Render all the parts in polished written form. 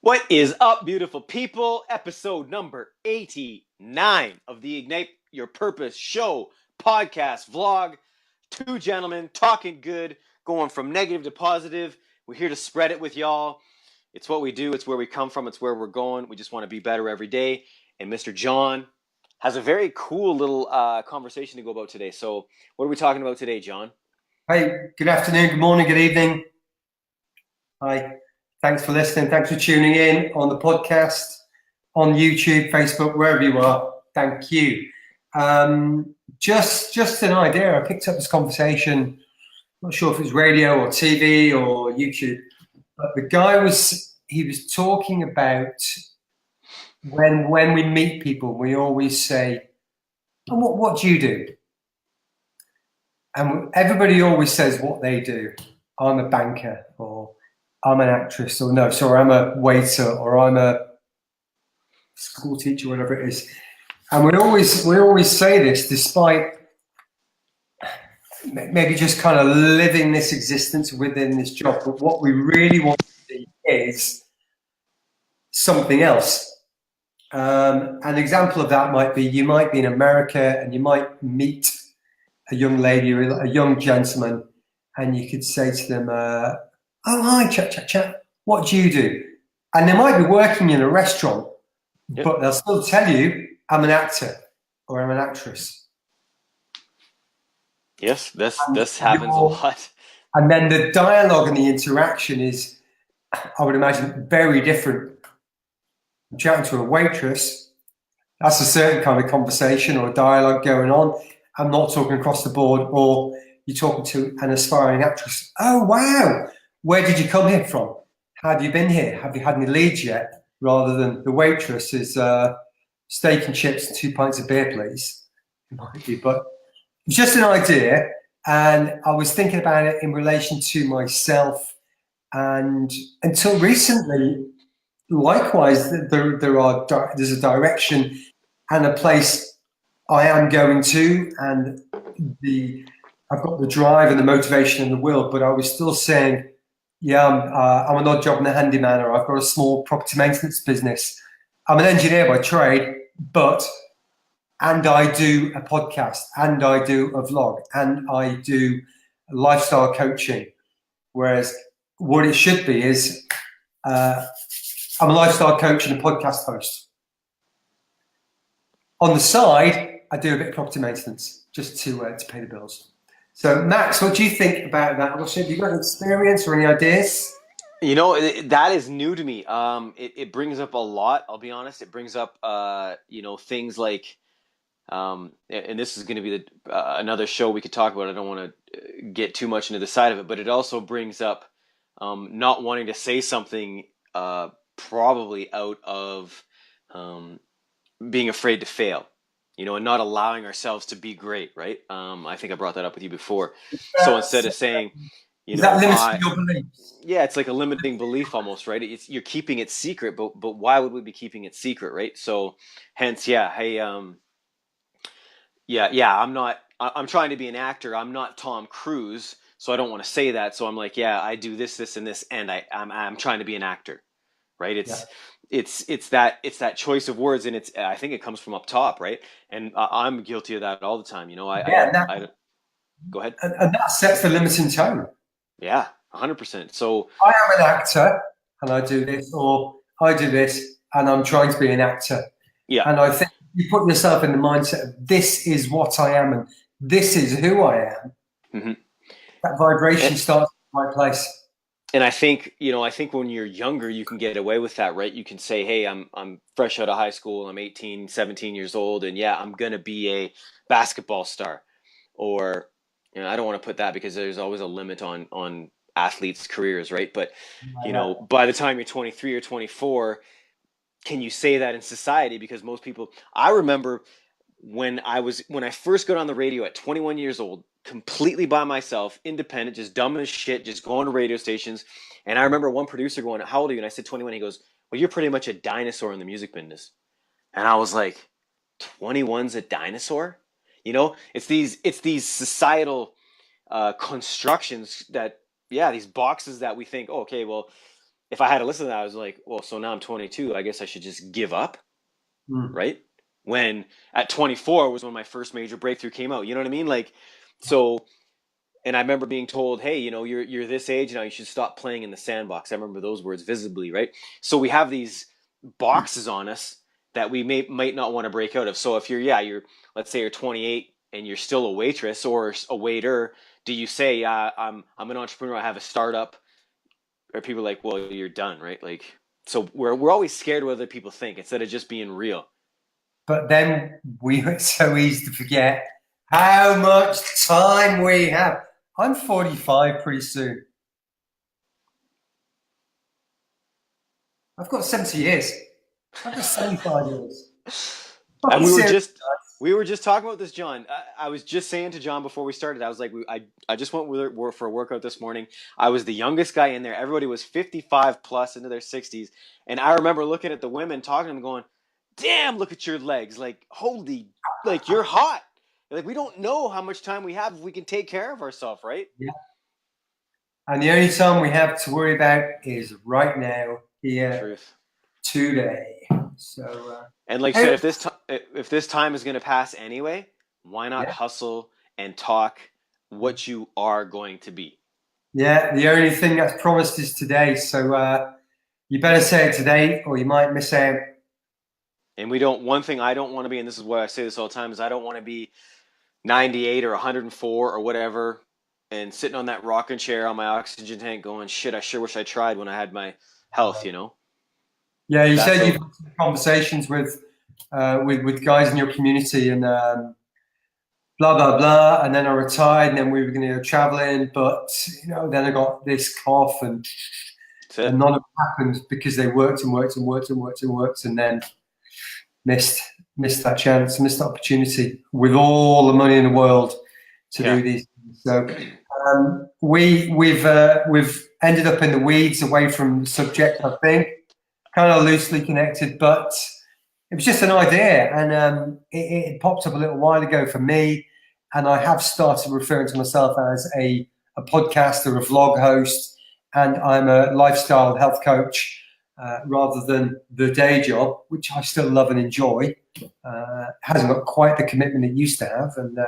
What is up, beautiful people? Episode number 89 of the Ignite Your Purpose show, podcast, vlog. Two gentlemen talking good, going from negative to positive. We're here to spread it with y'all. It's what we do, it's where we come from, it's where we're going. We just want to be better every day. And Mr. John has a very cool little conversation to go about today. So, what are we talking about today, John? Hey, good afternoon, good morning, good evening. Hi, thanks for listening. Thanks for tuning in on the podcast, on YouTube, Facebook, wherever you are. Thank you. Just an idea. I picked up this conversation. Not sure if it was radio or TV or YouTube, but the guy was talking about when we meet people, we always say, "And what do you do?" And everybody always says what they do. I'm a banker, or I'm an actress, or no, sorry, I'm a waiter, or I'm a school teacher, whatever it is. And we always say this, despite maybe just kind of living this existence within this job. But what we really want to be is something else. An example of that might be you might be in America and you might meet a young lady or a young gentleman, and you could say to them, "Oh, hi, chat. What do you do?" And they might be working in a restaurant, Yep. but they'll still tell you, "I'm an actor or I'm an actress." Yes, this And, this happens a lot. and then the dialogue and the interaction is, I would imagine, very different. I'm chatting to a waitress, that's a certain kind of conversation or dialogue going on. I'm not talking across the board, or you're talking to an aspiring actress. "Oh, wow. Where did you come here from? Have you been here? Have you had any leads yet?" Rather than the waitress is steak and chips and 2 pints of beer, please. It might be, but it's just an idea. And I was thinking about it in relation to myself. And until recently, likewise, there's a direction and a place I am going to, and I've got the drive and the motivation and the will. But I was still saying, yeah, I'm an odd job and a handyman, or I've got a small property maintenance business. I'm an engineer by trade, and I do a podcast, and I do a vlog, and I do lifestyle coaching. Whereas what it should be is, I'm a lifestyle coach and a podcast host. On the side, I do a bit of property maintenance just to pay the bills. So, Max, what do you think about that? Have you got any experience or any ideas? You know, that is new to me. It brings up a lot. I'll be honest. It brings up, things like, and this is going to be another show we could talk about. I don't want to get too much into the side of it, but it also brings up not wanting to say something, probably out of being afraid to fail, and not allowing ourselves to be great, right? I think I brought that up with you before. So instead of saying, Is that limiting your beliefs? yeah, it's like a limiting belief almost, right? You're keeping it secret, but why would we be keeping it secret, right? So, hence, yeah, hey, yeah, I'm trying to be an actor. I'm not Tom Cruise, so I don't want to say that. So I'm like, yeah, I do this, and this, and I'm trying to be an actor, right? Yeah. It's that choice of words, and I think it comes from up top, right? And I'm guilty of that all the time. Yeah, and that, I go ahead. and that sets the limiting tone. Yeah, 100%. So I am an actor and I do this, or I do this and I'm trying to be an actor. yeah. And I think you put yourself in the mindset of this is what I am and this is who I am. hmm That vibration And, starts in the right place. and I think when you're younger, you can get away with that, right? You can say, hey, I'm fresh out of high school, I'm 18, 17 years old, and yeah, I'm gonna be a basketball star. Or, I don't want to put that because there's always a limit on athletes' careers, right? But, Yeah. by the time you're 23 or 24, can you say that in society? Because most people, I remember when I first got on the radio at 21 years old, completely by myself, independent, just dumb as shit, just going to radio stations. And I remember one producer going, "How old are you?" And I said 21. He goes, "Well, you're pretty much a dinosaur in the music business." And I was like, "21's a dinosaur?" It's these societal constructions that, yeah, these boxes that we think, oh, okay, well, if I had to listen to that, I was like, well, so now I'm 22. I guess I should just give up, Mm. right? When at 24 was when my first major breakthrough came out. You know what I mean? Like, so, and I remember being told, hey, you're this age now, you should stop playing in the sandbox. I remember those words visibly, right? So we have these boxes on us that we might not want to break out of. So if you're let's say you're 28 and you're still a waitress or a waiter, do you say, I'm an entrepreneur, I have a startup? Or people are like, well, you're done, right? Like, so we're always scared what other people think instead of just being real. But then it's so easy to forget how much time we have. I'm 45 pretty soon. I've got 70 years. I've got 75 years. And Fucking serious. we were just talking about this, John. I was just saying to John before we started, I was like, I just went with her for a workout this morning. I was the youngest guy in there. Everybody was 55 plus into their 60s. And I remember looking at the women, talking to them, going, damn, look at your legs. Like, holy, like, you're hot. Like, we don't know how much time we have if we can take care of ourselves, right? Yeah. And the only time we have to worry about is right now, here, Truth. today. So, And like you said, if this time is going to pass anyway, why not yeah. hustle and talk what you are going to be? Yeah, the only thing that's promised is today. So you better say it today or you might miss out. And we don't. One thing I don't want to be, and this is why I say this all the time, is I don't want to be 98 or 104 or whatever, and sitting on that rocking chair on my oxygen tank, going, "Shit, I sure wish I tried when I had my health." You know. Yeah, you That's said a you've had some conversations with guys in your community and blah blah blah, and then I retired, and then we were going to go traveling, but then I got this cough, that's and it. none of it happened because they worked and worked and worked and worked and worked, and then missed missed that chance, missed that opportunity with all the money in the world to Yeah. do these things. So we've ended up in the weeds away from the subject, I think, kind of loosely connected, but it was just an idea, and it popped up a little while ago for me, and I have started referring to myself as a podcaster, a vlog host, and I'm a lifestyle health coach rather than the day job, which I still love and enjoy. Hasn't got quite the commitment it used to have, and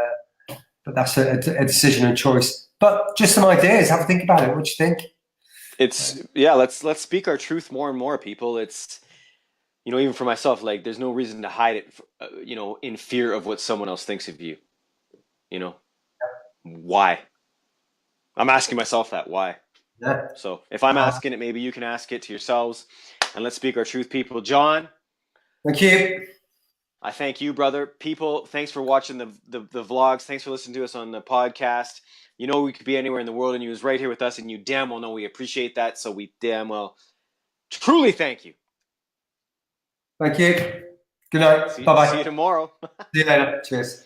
but that's a decision and choice. But just some ideas. Have a think about it. What do you think? It's yeah. Let's speak our truth more and more, people. It's even for myself, like there's no reason to hide it. In fear of what someone else thinks of you. You know why? I'm asking myself that why. Yeah. So if I'm asking it, maybe you can ask it to yourselves, and let's speak our truth, people. John, Thank you. I thank you, brother. People, thanks for watching the vlogs. Thanks for listening to us on the podcast. We could be anywhere in the world, and you was right here with us, and you damn well know we appreciate that. So we damn well truly thank you. Thank you. Good night. Bye See you bye. tomorrow. See you later. Cheers.